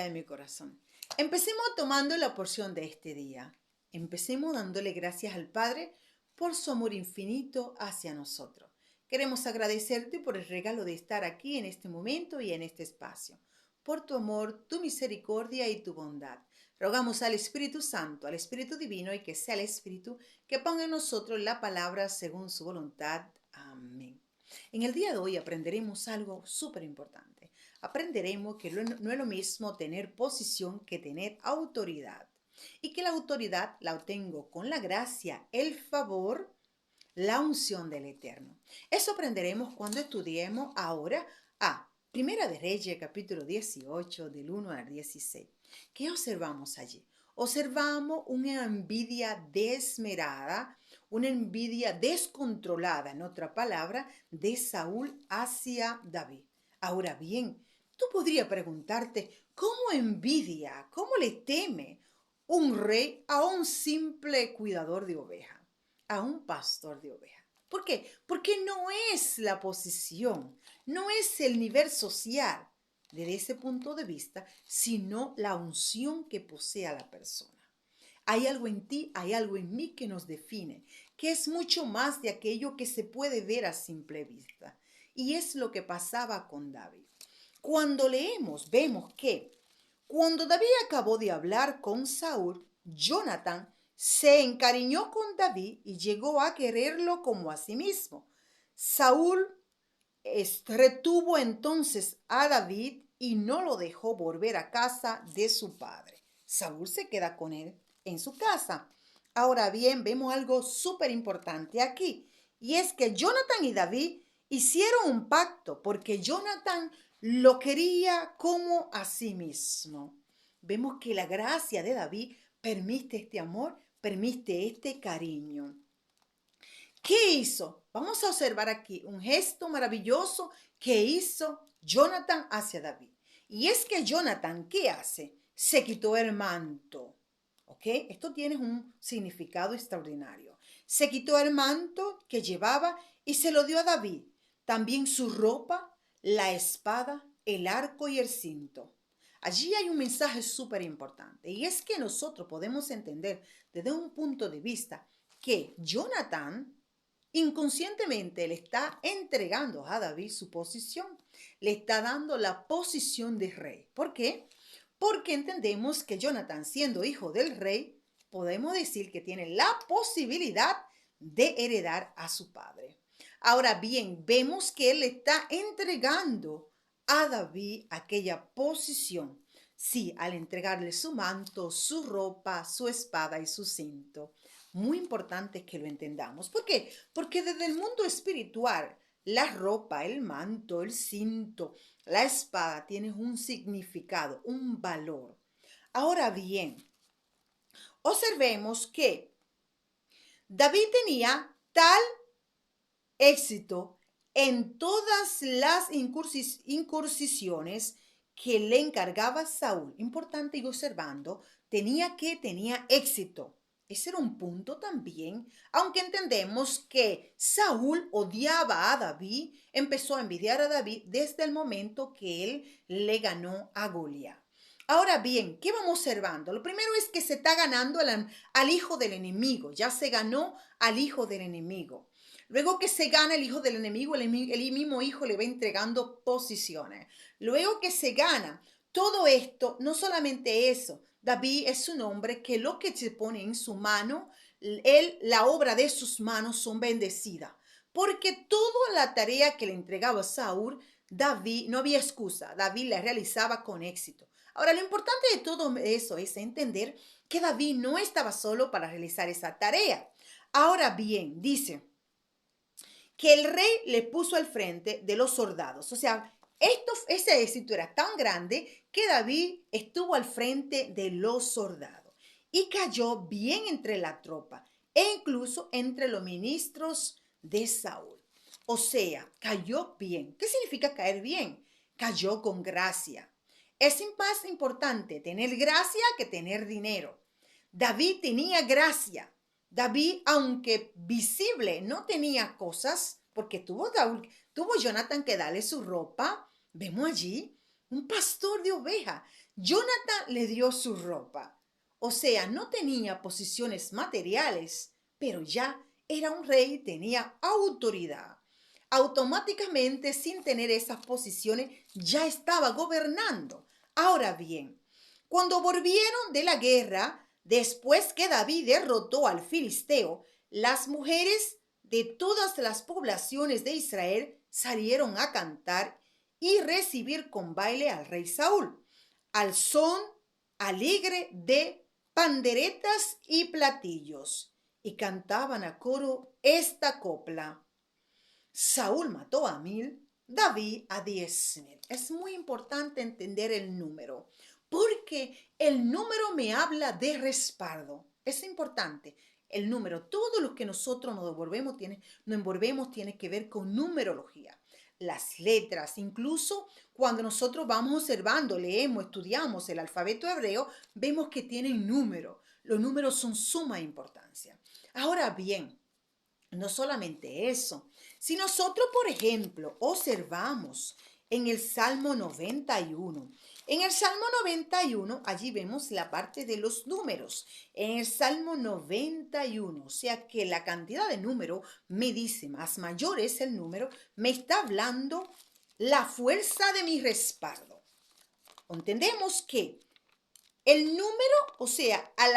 de mi corazón. Empecemos tomando la porción de este día. Empecemos dándole gracias al Padre por su amor infinito hacia nosotros. Queremos agradecerte por el regalo de estar aquí en este momento y en este espacio, por tu amor, tu misericordia y tu bondad. Rogamos al Espíritu Santo, al Espíritu Divino, y que sea el Espíritu que ponga en nosotros la palabra según su voluntad. Amén. En el día de hoy aprenderemos algo súper importante. Aprenderemos que no es lo mismo tener posición que tener autoridad. Y que la autoridad la obtengo con la gracia, el favor, la unción del Eterno. Eso aprenderemos cuando estudiemos ahora a Primera de Reyes, capítulo 18, del 1 al 16. ¿Qué observamos allí? Observamos una envidia desmerada, una envidia descontrolada, en otra palabra, de Saúl hacia David. Ahora bien, tú podrías preguntarte, ¿cómo envidia, cómo le teme un rey a un simple cuidador de ovejas? A un pastor de ovejas. ¿Por qué? Porque no es la posición, no es el nivel social desde ese punto de vista, sino la unción que posee la persona. Hay algo en ti, hay algo en mí que nos define, que es mucho más de aquello que se puede ver a simple vista. Y es lo que pasaba con David. Cuando leemos, vemos que cuando David acabó de hablar con Saúl, Jonatán se encariñó con David y llegó a quererlo como a sí mismo. Saúl retuvo entonces a David y no lo dejó volver a casa de su padre. Saúl se queda con él en su casa. Ahora bien, vemos algo súper importante aquí, y es que Jonatán y David hicieron un pacto porque Jonatán lo quería como a sí mismo. Vemos que la gracia de David permite este amor, permite este cariño. ¿Qué hizo? Vamos a observar aquí un gesto maravilloso que hizo Jonatán hacia David. Y es que Jonatán, ¿qué hace? Se quitó el manto. ¿Ok? Esto tiene un significado extraordinario. Se quitó el manto que llevaba y se lo dio a David. También su ropa, la espada, el arco y el cinto. Allí hay un mensaje súper importante, y es que nosotros podemos entender desde un punto de vista que Jonatán inconscientemente le está entregando a David su posición, le está dando la posición de rey. ¿Por qué? Porque entendemos que Jonatán, siendo hijo del rey, podemos decir que tiene la posibilidad de heredar a su padre. Ahora bien, vemos que él le está entregando a David aquella posición. Sí, al entregarle su manto, su ropa, su espada y su cinto. Muy importante que lo entendamos. ¿Por qué? Porque desde el mundo espiritual, la ropa, el manto, el cinto, la espada tienen un significado, un valor. Ahora bien, observemos que David tenía tal éxito en todas las incursiones que le encargaba Saúl. Importante ir observando, tenía éxito. Ese era un punto también, aunque entendemos que Saúl odiaba a David, empezó a envidiar a David desde el momento que él le ganó a Goliat. Ahora bien, ¿qué vamos observando? Lo primero es que se está ganando al hijo del enemigo, ya se ganó al hijo del enemigo. Luego que se gana el hijo del enemigo, el mismo hijo le va entregando posiciones. Luego que se gana todo esto, no solamente eso, David es un hombre que lo que se pone en su mano, la obra de sus manos son bendecidas. Porque toda la tarea que le entregaba Saúl, David, no había excusa, David la realizaba con éxito. Ahora, lo importante de todo eso es entender que David no estaba solo para realizar esa tarea. Ahora bien, dice que el rey le puso al frente de los soldados. O sea, ese éxito era tan grande que David estuvo al frente de los soldados y cayó bien entre la tropa e incluso entre los ministros de Saúl. O sea, cayó bien. ¿Qué significa caer bien? Cayó con gracia. Es más importante tener gracia que tener dinero. David tenía gracia. David, aunque visible, no tenía cosas, porque tuvo Jonathan que darle su ropa. Vemos allí un pastor de ovejas. Jonathan le dio su ropa. O sea, no tenía posiciones materiales, pero ya era un rey y tenía autoridad. Automáticamente, sin tener esas posiciones, ya estaba gobernando. Ahora bien, cuando volvieron de la guerra, después que David derrotó al filisteo, las mujeres de todas las poblaciones de Israel salieron a cantar y recibir con baile al rey Saúl, al son alegre de panderetas y platillos, y cantaban a coro esta copla. Saúl mató a 1000, David a 10,000. Es muy importante entender el número, porque el número me habla de respaldo. Es importante. El número, todo lo que nosotros nos envolvemos tiene que ver con numerología. Las letras, incluso cuando nosotros vamos observando, leemos, estudiamos el alfabeto hebreo, vemos que tienen número. Los números son suma importancia. Ahora bien, no solamente eso, si nosotros, por ejemplo, observamos en el Salmo 91, en el Salmo 91, allí vemos la parte de los números. En el Salmo 91, o sea que la cantidad de número me dice, más mayor es el número, me está hablando la fuerza de mi respaldo. Entendemos que el número, o sea, a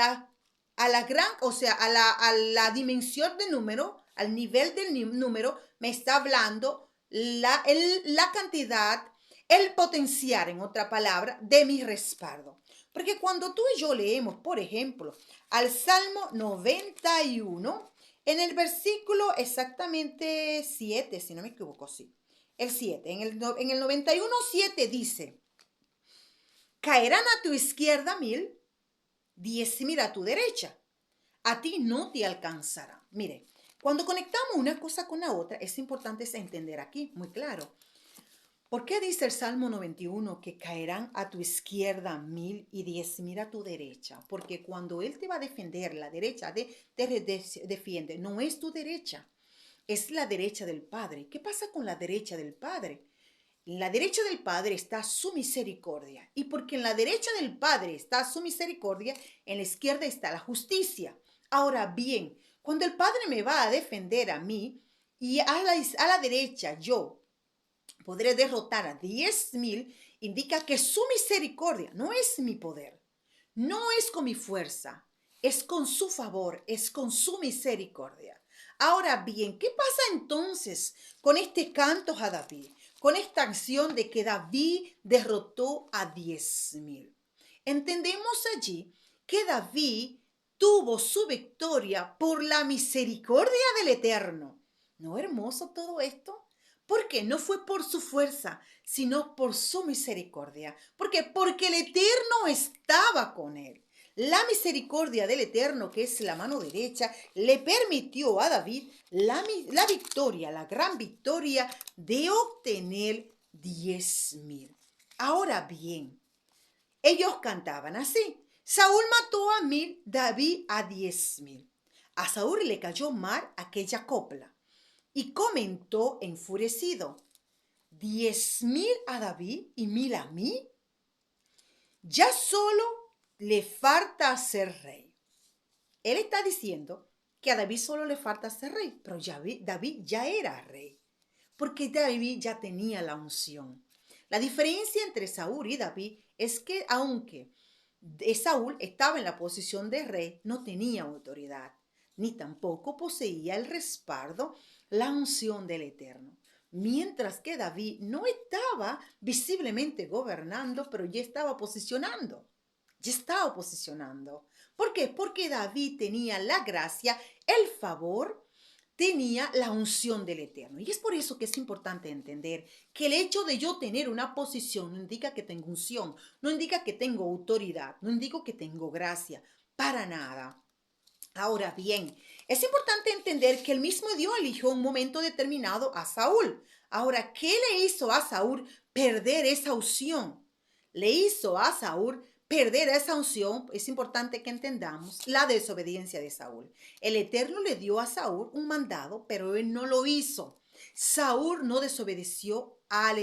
la dimensión del número, al nivel del número, me está hablando la cantidad, el potencial, en otra palabra, de mi respaldo. Porque cuando tú y yo leemos, por ejemplo, al Salmo 91, en el versículo exactamente 7, si no me equivoco, sí, el 7, en el 91, 7 dice, caerán a tu izquierda 1000, 10,000 a tu derecha. A ti no te alcanzará. Mire, cuando conectamos una cosa con la otra, es importante entender aquí, muy claro. ¿Por qué dice el Salmo 91 que caerán a tu izquierda 1000 y 10,000 a tu derecha? Porque cuando Él te va a defender, la derecha te defiende, no es tu derecha, es la derecha del Padre. ¿Qué pasa con la derecha del Padre? En la derecha del Padre está su misericordia. Y porque en la derecha del Padre está su misericordia, en la izquierda está la justicia. Ahora bien, cuando el Padre me va a defender a mí y a la derecha yo podré derrotar a 10,000, indica que su misericordia no es mi poder, no es con mi fuerza, es con su favor, es con su misericordia. Ahora bien, ¿qué pasa entonces con este canto a David? Con esta acción de que David derrotó a 10,000. Entendemos allí que David tuvo su victoria por la misericordia del Eterno. ¿No es hermoso todo esto? Porque no fue por su fuerza, sino por su misericordia. ¿Por qué? Porque el Eterno estaba con él. La misericordia del Eterno, que es la mano derecha, le permitió a David la victoria, la gran victoria de obtener 10,000. Ahora bien, ellos cantaban así. Saúl mató a 1000, David a 10,000. A Saúl le cayó mal aquella copla y comentó enfurecido, 10,000 a David y 1000 a mí. Ya solo le falta ser rey. Él está diciendo que a David solo le falta ser rey, pero David ya era rey, porque David ya tenía la unción. La diferencia entre Saúl y David es que aunque Saúl estaba en la posición de rey, no tenía autoridad, ni tampoco poseía el respaldo, la unción del Eterno. Mientras que David no estaba visiblemente gobernando, pero ya estaba posicionando. Ya estaba posicionando. ¿Por qué? Porque David tenía la gracia, el favor, tenía la unción del Eterno. Y es por eso que es importante entender que el hecho de yo tener una posición no indica que tengo unción, no indica que tengo autoridad, no indica que tengo gracia, para nada. Ahora bien, es importante entender que el mismo Dios eligió un momento determinado a Saúl. Ahora, ¿qué le hizo a Saúl perder esa unción? Le hizo a Saúl perder esa unción. Es importante que entendamos la desobediencia de Saúl. El Eterno le dio a Saúl un mandado, pero él no lo hizo. Saúl no obedeció al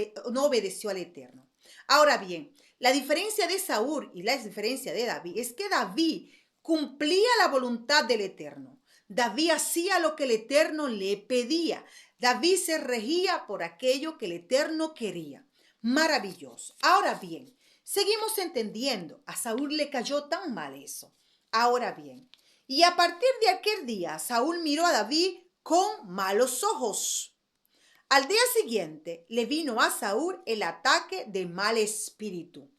Eterno. Ahora bien, La diferencia de Saúl y la diferencia de David es que David cumplía la voluntad del Eterno. David hacía lo que el Eterno le pedía. David se regía por aquello que el Eterno quería. Maravilloso. Ahora bien, seguimos entendiendo. A Saúl le cayó tan mal eso. Ahora bien, y a partir de aquel día, Saúl miró a David con malos ojos. Al día siguiente le vino a Saúl el ataque de mal espíritu.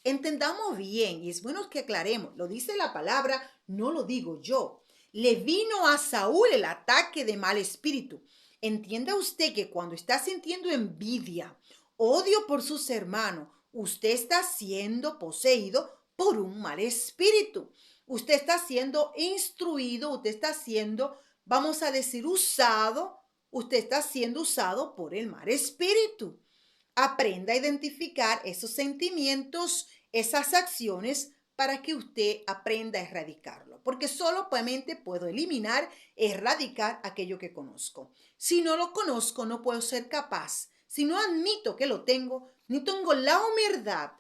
Entendamos bien, y es bueno que aclaremos, lo dice la palabra, no lo digo yo. Le vino a Saúl el ataque de mal espíritu. Entienda usted que cuando está sintiendo envidia, odio por sus hermanos, usted está siendo poseído por un mal espíritu. Usted está siendo instruido, usted está siendo, vamos a decir, usado. Usted está siendo usado por el mal espíritu. Aprenda a identificar esos sentimientos, esas acciones, para que usted aprenda a erradicarlo. Porque solamente puedo eliminar, erradicar aquello que conozco. Si no lo conozco, no puedo ser capaz. Si no admito que lo tengo, ni tengo la humildad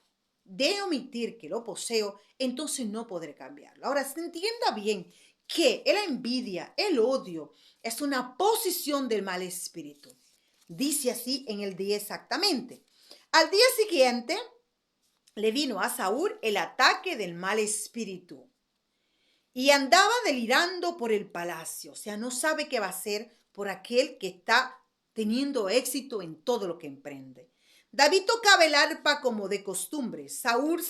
de omitir que lo poseo, entonces no podré cambiarlo. Ahora, se entienda bien que la envidia, el odio, es una posición del mal espíritu. Dice así en el día exactamente. Al día siguiente le vino a Saúl el ataque del mal espíritu y andaba delirando por el palacio. O sea, no sabe qué va a hacer por aquel que está teniendo éxito en todo lo que emprende. David tocaba el arpa como de costumbre. Saúl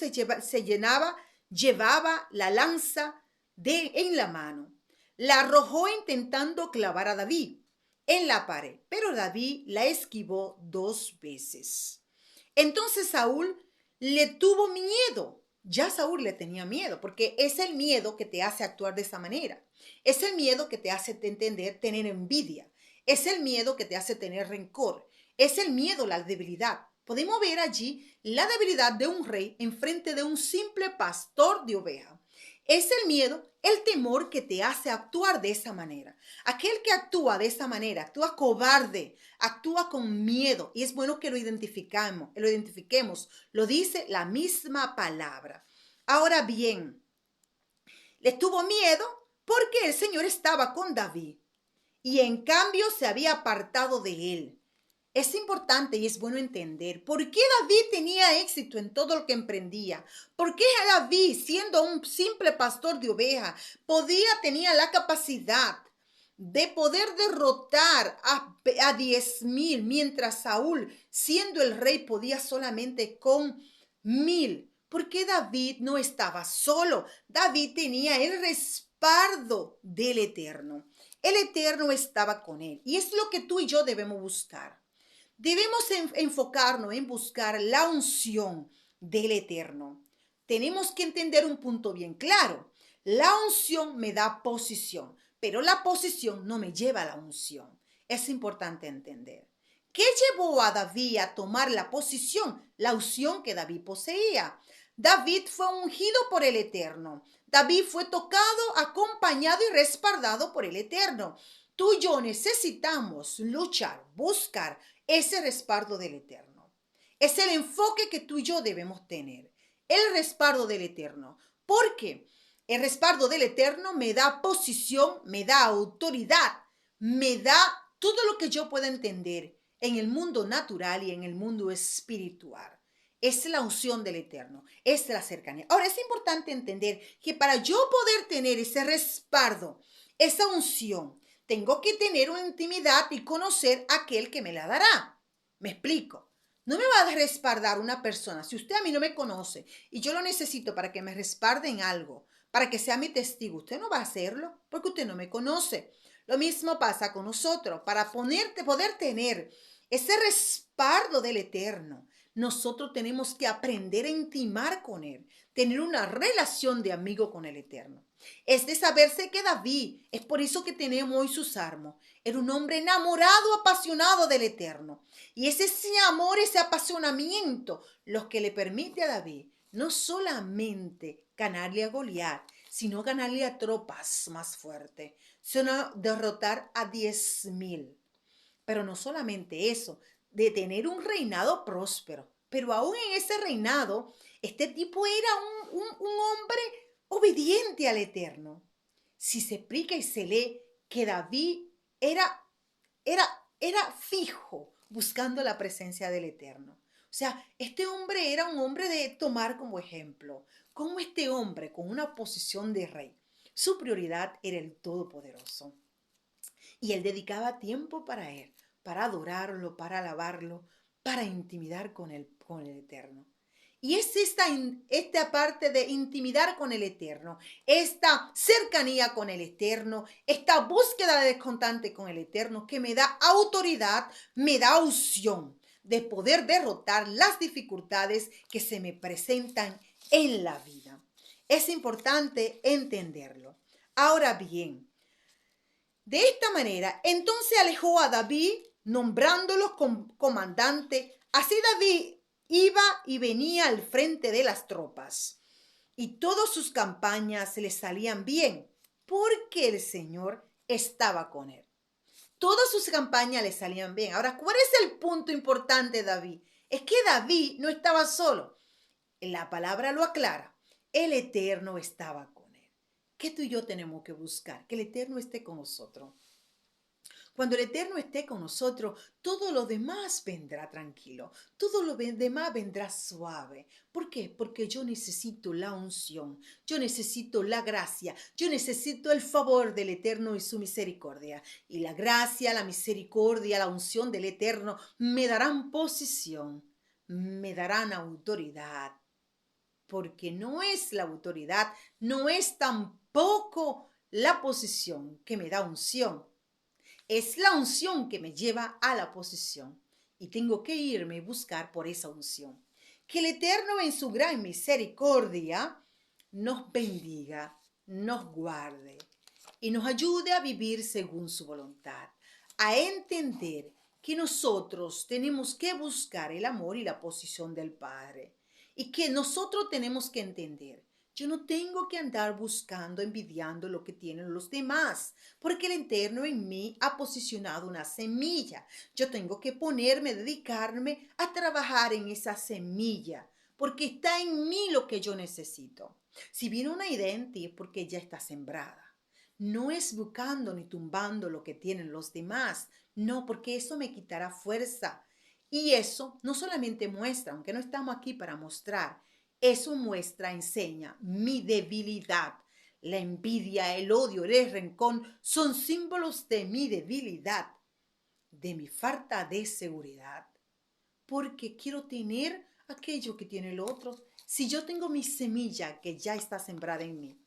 llevaba la lanza en la mano. La arrojó intentando clavar a David en la pared, pero David la esquivó 2 veces. Entonces Saúl le tuvo miedo. Ya Saúl le tenía miedo, porque es el miedo que te hace actuar de esa manera. Es el miedo que te hace entender, tener envidia. Es el miedo que te hace tener rencor. Es el miedo, la debilidad. Podemos ver allí la debilidad de un rey en frente de un simple pastor de ovejas. Es el miedo, el temor que te hace actuar de esa manera. Aquel que actúa de esa manera, actúa cobarde, actúa con miedo. Y es bueno que lo identifiquemos. Lo dice la misma palabra. Ahora bien, le tuvo miedo porque el Señor estaba con David y en cambio se había apartado de él. Es importante y es bueno entender por qué David tenía éxito en todo lo que emprendía. Por qué David, siendo un simple pastor de ovejas, tenía la capacidad de poder derrotar a 10,000, mientras Saúl, siendo el rey, podía solamente con 1,000. ¿Por qué David no estaba solo? David tenía el respaldo del Eterno. El Eterno estaba con él. Y es lo que tú y yo debemos buscar. Debemos enfocarnos en buscar la unción del Eterno. Tenemos que entender un punto bien claro. La unción me da posición, pero la posición no me lleva a la unción. Es importante entender. ¿Qué llevó a David a tomar la posición, la unción que David poseía? David fue ungido por el Eterno. David fue tocado, acompañado y respaldado por el Eterno. Tú y yo necesitamos luchar, buscar ese respaldo del Eterno. Es el enfoque que tú y yo debemos tener. El respaldo del Eterno. Porque el respaldo del Eterno me da posición, me da autoridad, me da todo lo que yo pueda entender en el mundo natural y en el mundo espiritual. Es la unción del Eterno, es la cercanía. Ahora, es importante entender que para yo poder tener ese respaldo, esa unción, tengo que tener una intimidad y conocer a aquel que me la dará. Me explico. No me va a respaldar una persona. Si usted a mí no me conoce y yo lo necesito para que me respalde en algo, para que sea mi testigo, usted no va a hacerlo porque usted no me conoce. Lo mismo pasa con nosotros. Para poder tener ese respaldo del Eterno, nosotros tenemos que aprender a intimar con Él, tener una relación de amigo con el Eterno. Es de saberse que David, es por eso que tenemos hoy sus armas, era un hombre enamorado, apasionado del Eterno. Y es ese amor, ese apasionamiento, lo que le permite a David no solamente ganarle a Goliat, sino ganarle a tropas más fuertes, sino derrotar a 10,000. Pero no solamente eso, de tener un reinado próspero, pero aún en ese reinado, Este tipo era un hombre obediente al Eterno. Si se explica y se lee que David era, era, era fijo buscando la presencia del Eterno. O sea, este hombre era un hombre de tomar como ejemplo. Como este hombre con una posición de rey, su prioridad era el Todopoderoso. Y él dedicaba tiempo para él, para adorarlo, para alabarlo, para intimidar con el Eterno. Y es esta parte de intimidar con el Eterno, esta cercanía con el Eterno, esta búsqueda de constante con el Eterno que me da autoridad, me da unción de poder derrotar las dificultades que se me presentan en la vida. Es importante entenderlo. Ahora bien, de esta manera, entonces alejó a David, nombrándolo comandante. Así David iba y venía al frente de las tropas, y todas sus campañas le salían bien, porque el Señor estaba con él. Todas sus campañas le salían bien. Ahora, ¿cuál es el punto importante de David? Es que David no estaba solo. La palabra lo aclara. El Eterno estaba con él. ¿Qué tú y yo tenemos que buscar? Que el Eterno esté con nosotros. Cuando el Eterno esté con nosotros, todo lo demás vendrá tranquilo, todo lo demás vendrá suave. ¿Por qué? Porque yo necesito la unción, yo necesito la gracia, yo necesito el favor del Eterno y su misericordia. Y la gracia, la misericordia, la unción del Eterno me darán posición, me darán autoridad. Porque no es la autoridad, no es tampoco la posición que me da unción. Es la unción que me lleva a la posición y tengo que irme y buscar por esa unción. Que el Eterno en su gran misericordia nos bendiga, nos guarde y nos ayude a vivir según su voluntad, a entender que nosotros tenemos que buscar el amor y la posición del Padre y que nosotros tenemos que entender. Yo no tengo que andar buscando, envidiando lo que tienen los demás, porque el Eterno en mí ha posicionado una semilla. Yo tengo que ponerme, dedicarme a trabajar en esa semilla, porque está en mí lo que yo necesito. Si viene una idea en ti es porque ya está sembrada. No es buscando ni tumbando lo que tienen los demás, no, porque eso me quitará fuerza. Y eso no solamente muestra, aunque no estamos aquí para mostrar, eso muestra, enseña mi debilidad. La envidia, el odio, el rencor son símbolos de mi debilidad, de mi falta de seguridad. Porque quiero tener aquello que tiene el otro. Si yo tengo mi semilla que ya está sembrada en mí.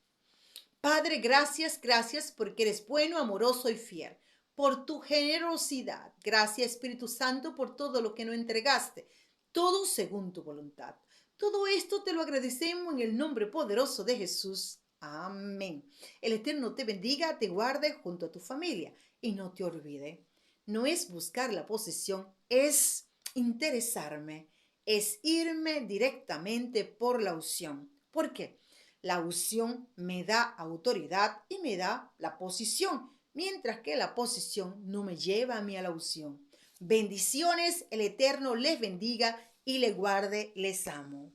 Padre, gracias, gracias porque eres bueno, amoroso y fiel. Por tu generosidad. Gracias, Espíritu Santo, por todo lo que nos entregaste. Todo según tu voluntad. Todo esto te lo agradecemos en el nombre poderoso de Jesús. Amén. El Eterno te bendiga, te guarde junto a tu familia y no te olvide. No es buscar la posesión, es interesarme, es irme directamente por la unción. ¿Por qué? La unción me da autoridad y me da la posición, mientras que la posición no me lleva a mí a la unción. Bendiciones, el Eterno les bendiga y les guarde, les amo.